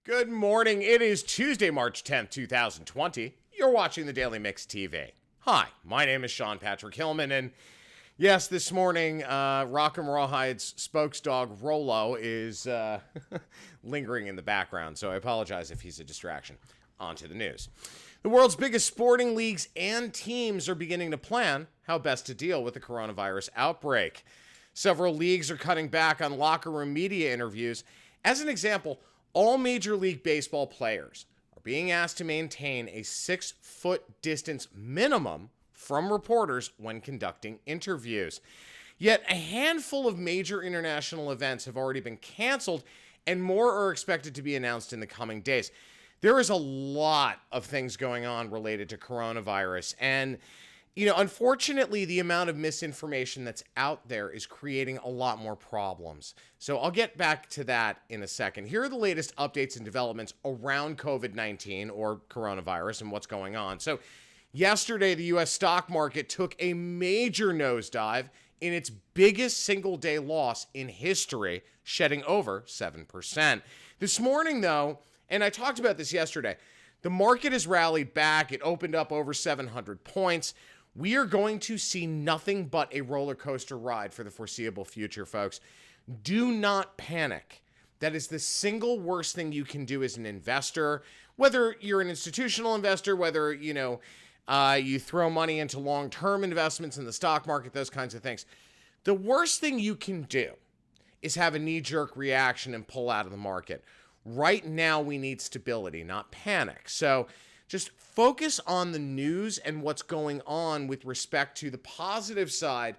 Good morning. It is Tuesday, March 10th, 2020. You're watching the Daily Mix TV. Hi, my name is Sean Patrick Hillman, and yes, this morning, Rock and Rawhide's spokesdog, Rolo, is lingering in the background, so I apologize if he's a distraction. On to the news. The world's biggest sporting leagues and teams are beginning to plan how best to deal with the coronavirus outbreak. Several leagues are cutting back on locker room media interviews. As an example, all Major League Baseball players are being asked to maintain a 6-foot distance minimum from reporters when conducting interviews. Yet a handful of major international events have already been canceled, and more are expected to be announced in the coming days. There is a lot of things going on related to coronavirus, and unfortunately, the amount of misinformation that's out there is creating a lot more problems. So I'll get back to that in a second. Here are the latest updates and developments around COVID-19 or coronavirus and what's going on. So yesterday, the U.S. stock market took a major nosedive in its biggest single-day loss in history, shedding over 7%. This morning, though, and I talked about this yesterday, the market has rallied back. It opened up over 700 points. We are going to see nothing but a roller coaster ride for the foreseeable future, folks. Do not panic. That is the single worst thing you can do as an investor, whether you're an institutional investor, whether, you throw money into long-term investments in the stock market, those kinds of things. The worst thing you can do is have a knee-jerk reaction and pull out of the market. Right now, we need stability, not panic. So just focus on the news and what's going on with respect to the positive side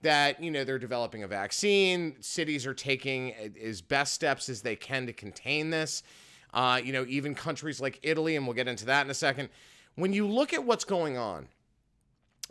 that, they're developing a vaccine. Cities are taking as best steps as they can to contain this. Even countries like Italy, and we'll get into that in a second. When you look at what's going on,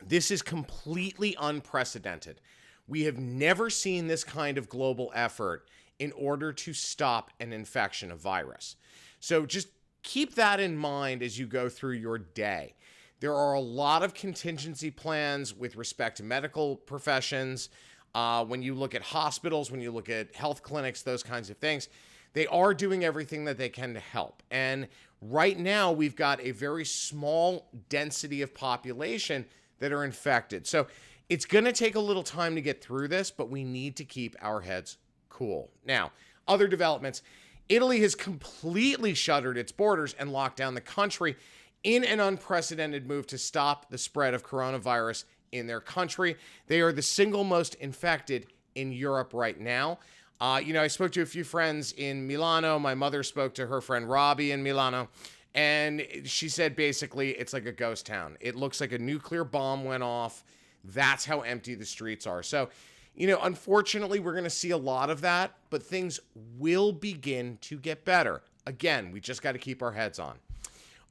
this is completely unprecedented. We have never seen this kind of global effort in order to stop an infection of virus. So just keep that in mind as you go through your day. There are a lot of contingency plans with respect to medical professions. When you look at hospitals, when you look at health clinics, those kinds of things, they are doing everything that they can to help. And right now, we've got a very small density of population that are infected. So it's going to take a little time to get through this, but we need to keep our heads cool. Now, other developments. Italy has completely shuttered its borders and locked down the country in an unprecedented move to stop the spread of coronavirus in their country. They are the single most infected in Europe right now. I spoke to a few friends in Milano. My mother spoke to her friend Robbie in Milano, and she said basically it's like a ghost town. It looks like a nuclear bomb went off. That's how empty the streets are. So, unfortunately, we're going to see a lot of that, but things will begin to get better. Again, we just got to keep our heads on.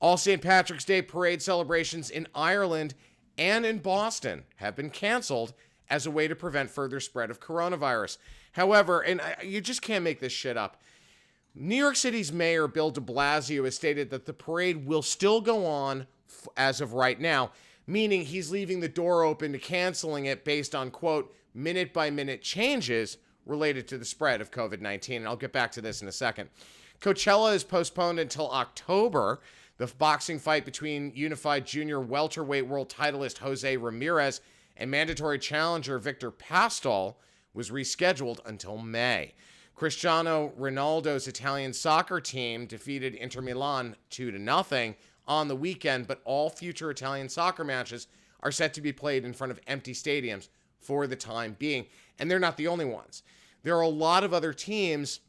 All St. Patrick's Day parade celebrations in Ireland and in Boston have been canceled as a way to prevent further spread of coronavirus. However, and you just can't make this shit up, New York City's mayor, Bill de Blasio, has stated that the parade will still go on as of right now, meaning he's leaving the door open to canceling it based on, quote, minute-by-minute changes related to the spread of COVID-19. And I'll get back to this in a second. Coachella is postponed until October. The boxing fight between unified junior welterweight world titleist Jose Ramirez and mandatory challenger Victor Pastol was rescheduled until May. Cristiano Ronaldo's Italian soccer team defeated Inter Milan 2-0 on the weekend, but all future Italian soccer matches are set to be played in front of empty stadiums for the time being. And they're not the only ones. There are a lot of other teams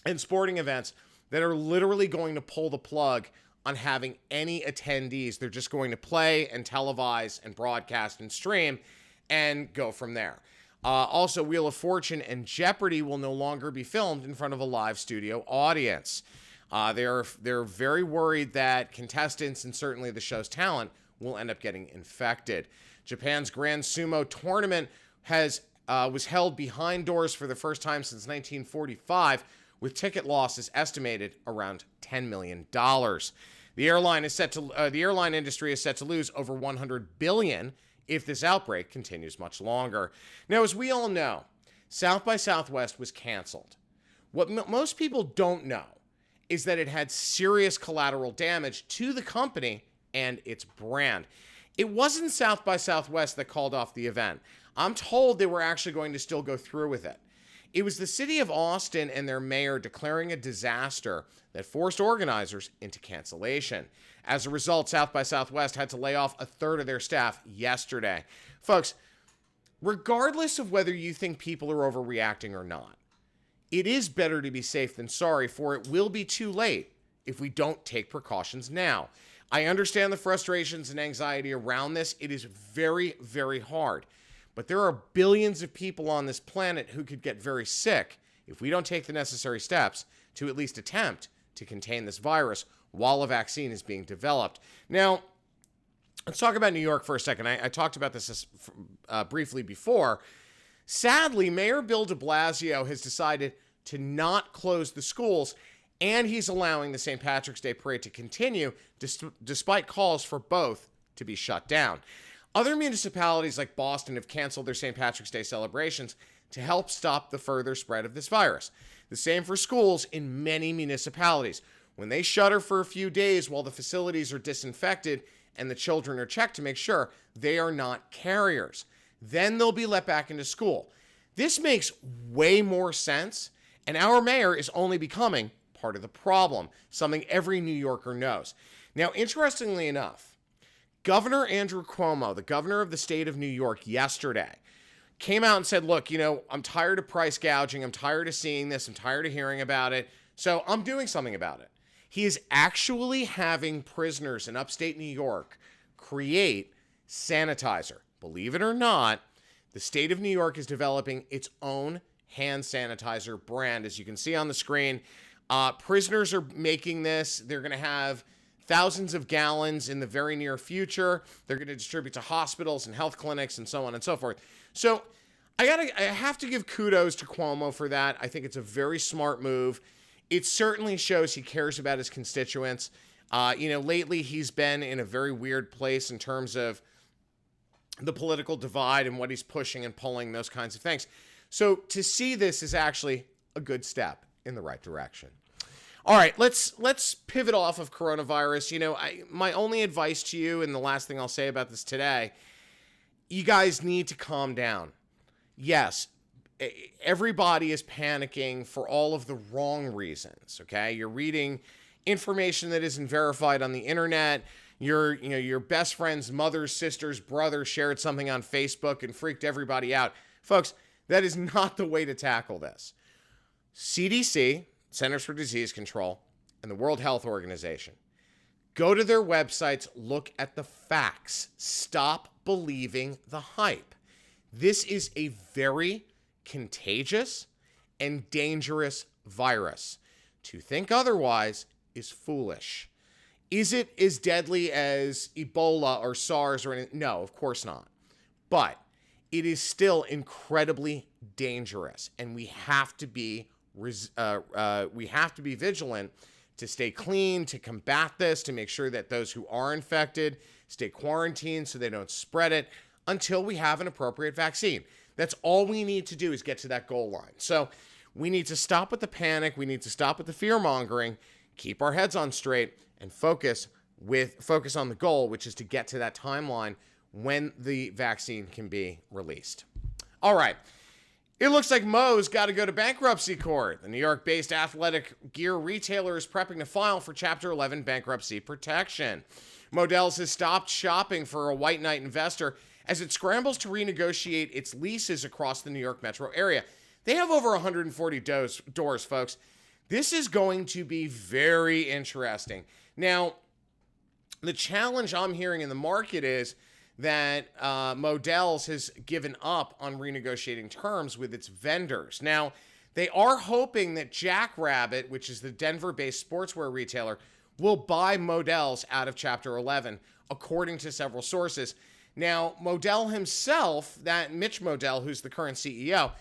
and sporting events that are literally going to pull the plug on having any attendees. They're just going to play and televise and broadcast and stream and go from there. Also, Wheel of Fortune and Jeopardy will no longer be filmed in front of a live studio audience. They're very worried that contestants and certainly the show's talent will end up getting infected. Japan's Grand Sumo tournament was held behind doors for the first time since 1945, with ticket losses estimated around $10 million. The airline industry is set to lose over $100 billion if this outbreak continues much longer. Now, as we all know, South by Southwest was canceled. What most people don't know is that it had serious collateral damage to the company and its brand. It wasn't South by Southwest that called off the event. I'm told they were actually going to still go through with it. It was the city of Austin and their mayor declaring a disaster that forced organizers into cancellation. As a result, South by Southwest had to lay off a third of their staff yesterday. Folks, regardless of whether you think people are overreacting or not, it is better to be safe than sorry, for it will be too late if we don't take precautions now. I understand the frustrations and anxiety around this. It is very, very hard. But there are billions of people on this planet who could get very sick if we don't take the necessary steps to at least attempt to contain this virus while a vaccine is being developed. Now, let's talk about New York for a second. I talked about this briefly before. Sadly, Mayor Bill de Blasio has decided to not close the schools, and he's allowing the St. Patrick's Day parade to continue despite calls for both to be shut down. Other municipalities like Boston have canceled their St. Patrick's Day celebrations to help stop the further spread of this virus. The same for schools in many municipalities. When they shutter for a few days while the facilities are disinfected and the children are checked to make sure they are not carriers, then they'll be let back into school. This makes way more sense, and our mayor is only becoming part of the problem, something every New Yorker knows. Now, interestingly enough, Governor Andrew Cuomo, the governor of the state of New York, yesterday came out and said, look, I'm tired of price gouging. I'm tired of seeing this. I'm tired of hearing about it. So I'm doing something about it. He is actually having prisoners in upstate New York create sanitizer. Believe it or not, the state of New York is developing its own hand sanitizer brand. As you can see on the screen, prisoners are making this. They're going to have thousands of gallons in the very near future. They're going to distribute to hospitals and health clinics and so on and so forth. So I have to give kudos to Cuomo for that. I think it's a very smart move. It certainly shows he cares about his constituents. Lately he's been in a very weird place in terms of the political divide and what he's pushing and pulling, those kinds of things. So to see this is actually a good step in the right direction. All right, let's pivot off of coronavirus. My only advice to you, and the last thing I'll say about this today, you guys need to calm down. Yes, everybody is panicking for all of the wrong reasons, okay? You're reading information that isn't verified on the internet. Your best friend's mother's sister's brother shared something on Facebook and freaked everybody out. Folks, that is not the way to tackle this. CDC, Centers for Disease Control, and the World Health Organization. Go to their websites, look at the facts. Stop believing the hype. This is a very contagious and dangerous virus. To think otherwise is foolish. Is it as deadly as Ebola or SARS or anything? No, of course not. But it is still incredibly dangerous, and we have to be vigilant to stay clean, to combat this, to make sure that those who are infected stay quarantined so they don't spread it until we have an appropriate vaccine. That's all we need to do is get to that goal line. So we need to stop with the panic. We need to stop with the fear mongering, keep our heads on straight, and focus on the goal, which is to get to that timeline when the vaccine can be released. All right. It looks like Moe's got to go to bankruptcy court. The New York-based athletic gear retailer is prepping to file for Chapter 11 bankruptcy protection. Modell's has stopped shopping for a white knight investor as it scrambles to renegotiate its leases across the New York metro area. They have over 140 doors, folks. This is going to be very interesting. Now, the challenge I'm hearing in the market is that Modell's has given up on renegotiating terms with its vendors. Now, they are hoping that Jackrabbit, which is the Denver-based sportswear retailer, will buy Modell's out of Chapter 11, according to several sources. Now, Modell himself, that Mitch Modell, who's the current CEO,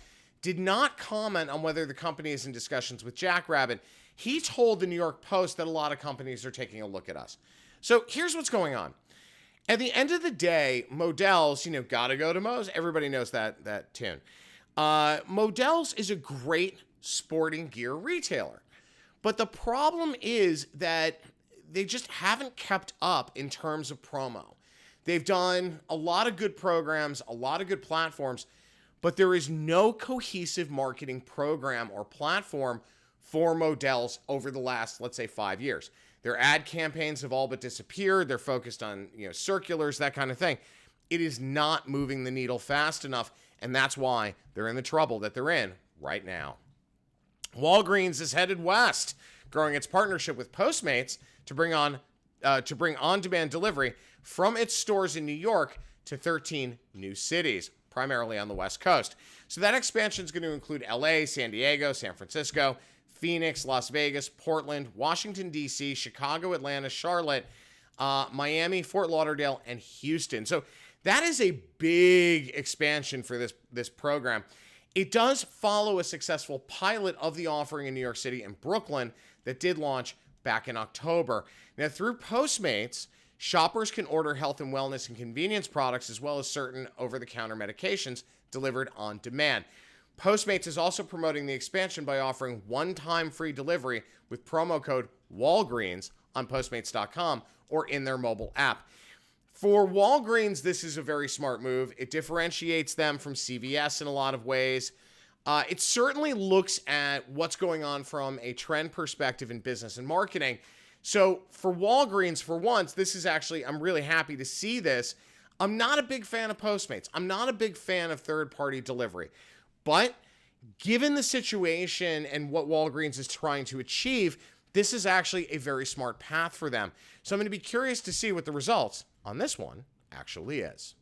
did not comment on whether the company is in discussions with Jackrabbit. He told the New York Post that a lot of companies are taking a look at us. So here's what's going on. At the end of the day, Modell's, gotta go to Moe's. Everybody knows that tune. Modell's is a great sporting gear retailer. But the problem is that they just haven't kept up in terms of promo. They've done a lot of good programs, a lot of good platforms, but there is no cohesive marketing program or platform for Modell's over the last, let's say, 5 years. Their ad campaigns have all but disappeared. They're focused on, circulars, that kind of thing. It is not moving the needle fast enough, and that's why they're in the trouble that they're in right now. Walgreens is headed west, growing its partnership with Postmates to bring on-demand delivery from its stores in New York to 13 new cities, primarily on the West Coast. So that expansion is going to include LA, San Diego, San Francisco, Phoenix, Las Vegas, Portland, Washington, D.C., Chicago, Atlanta, Charlotte, Miami, Fort Lauderdale, and Houston. So that is a big expansion for this program. It does follow a successful pilot of the offering in New York City and Brooklyn that did launch back in October. Now, through Postmates, shoppers can order health and wellness and convenience products as well as certain over-the-counter medications delivered on demand. Postmates is also promoting the expansion by offering one-time free delivery with promo code Walgreens on Postmates.com or in their mobile app. For Walgreens, this is a very smart move. It differentiates them from CVS in a lot of ways. It certainly looks at what's going on from a trend perspective in business and marketing. So for Walgreens, for once, this is actually, I'm really happy to see this. I'm not a big fan of Postmates. I'm not a big fan of third-party delivery. But given the situation and what Walgreens is trying to achieve, this is actually a very smart path for them. So I'm going to be curious to see what the results on this one actually is.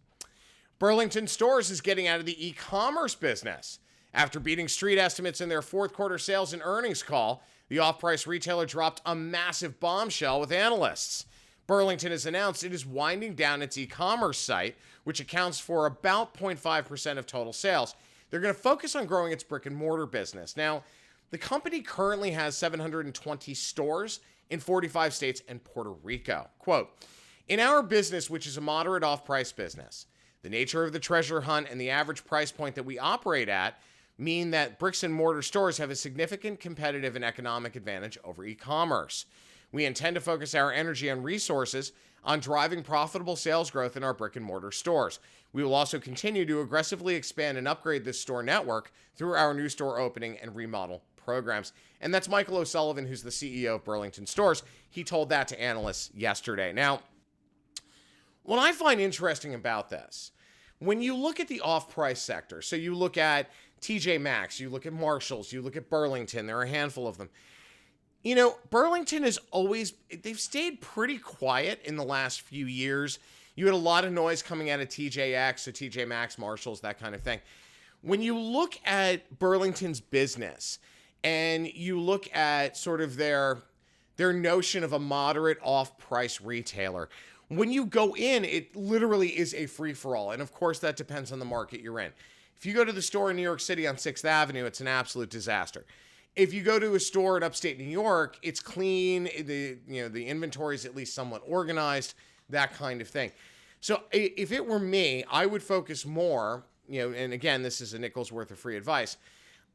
Burlington Stores is getting out of the e-commerce business. After beating street estimates in their fourth quarter sales and earnings call, the off-price retailer dropped a massive bombshell with analysts. Burlington has announced it is winding down its e-commerce site, which accounts for about 0.5% of total sales. They're going to focus on growing its brick and mortar business. Now, the company currently has 720 stores in 45 states and Puerto Rico. Quote, "In our business, which is a moderate off-price business, the nature of the treasure hunt and the average price point that we operate at mean that bricks and mortar stores have a significant competitive and economic advantage over e-commerce. We intend to focus our energy and resources on driving profitable sales growth in our brick and mortar stores. We will also continue to aggressively expand and upgrade this store network through our new store opening and remodel programs." And that's Michael O'Sullivan, who's the CEO of Burlington Stores. He told that to analysts yesterday. Now, what I find interesting about this, when you look at the off-price sector, so you look at TJ Maxx, you look at Marshalls, you look at Burlington, there are a handful of them. Burlington is they've stayed pretty quiet in the last few years. You had a lot of noise coming out of TJX, so TJ Maxx, Marshalls, that kind of thing. When you look at Burlington's business and you look at sort of their notion of a moderate off-price retailer, when you go in, it literally is a free-for-all. And of course, that depends on the market you're in. If you go to the store in New York City on 6th Avenue, it's an absolute disaster. If you go to a store in upstate New York, it's clean, the inventory is at least somewhat organized, that kind of thing. So if it were me, I would focus more, and again, this is a nickel's worth of free advice.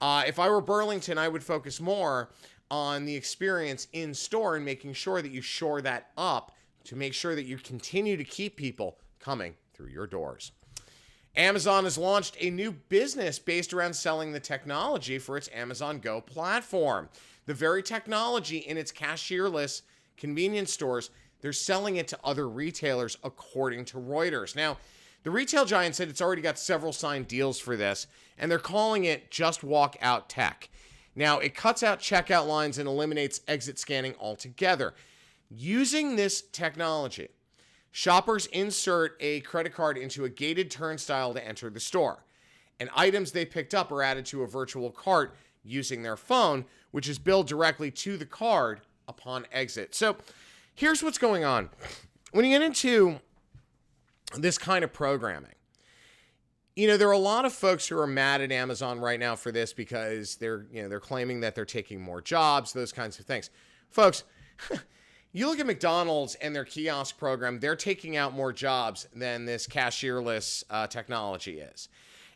If I were Burlington, I would focus more on the experience in store and making sure that you shore that up to make sure that you continue to keep people coming through your doors. Amazon has launched a new business based around selling the technology for its Amazon Go platform. The very technology in its cashierless convenience stores, they're selling it to other retailers, according to Reuters. Now, the retail giant said it's already got several signed deals for this, and they're calling it Just Walkout Tech. Now, it cuts out checkout lines and eliminates exit scanning altogether. Using this technology, shoppers insert a credit card into a gated turnstile to enter the store, and items they picked up are added to a virtual cart using their phone, which is billed directly to the card upon exit. So here's what's going on. When you get into this kind of programming, there are a lot of folks who are mad at Amazon right now for this because they're claiming that they're taking more jobs, those kinds of things. Folks, you look at McDonald's and their kiosk program, they're taking out more jobs than this cashierless technology is.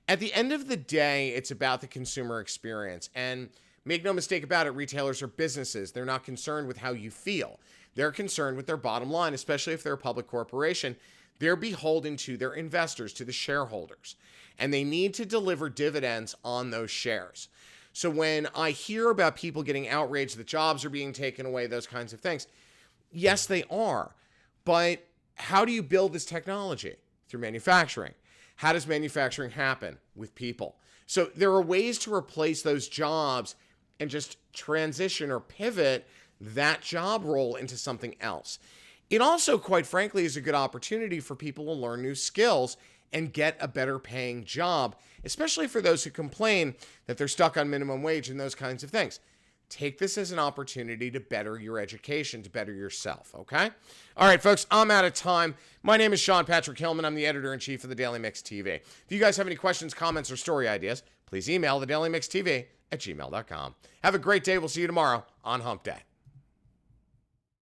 At the end of the day, it's about the consumer experience. And Make no mistake about it, retailers are businesses. They're not concerned with how you feel. They're concerned with their bottom line, especially if they're a public corporation. They're beholden to their investors, to the shareholders, and they need to deliver dividends on those shares. So when I hear about people getting outraged that jobs are being taken away, those kinds of things, yes, they are. But how do you build this technology? Through manufacturing. How does manufacturing happen? With people. So there are ways to replace those jobs and just transition or pivot that job role into something else. It also, quite frankly, is a good opportunity for people to learn new skills and get a better paying job, especially for those who complain that they're stuck on minimum wage and those kinds of things. Take this as an opportunity to better your education, to better yourself, okay? All right, folks, I'm out of time. My name is Sean Patrick Hillman. I'm the editor-in-chief of the Daily Mix TV. If you guys have any questions, comments, or story ideas, please email thedailymixtv@gmail.com. Have a great day. We'll see you tomorrow on Hump Day.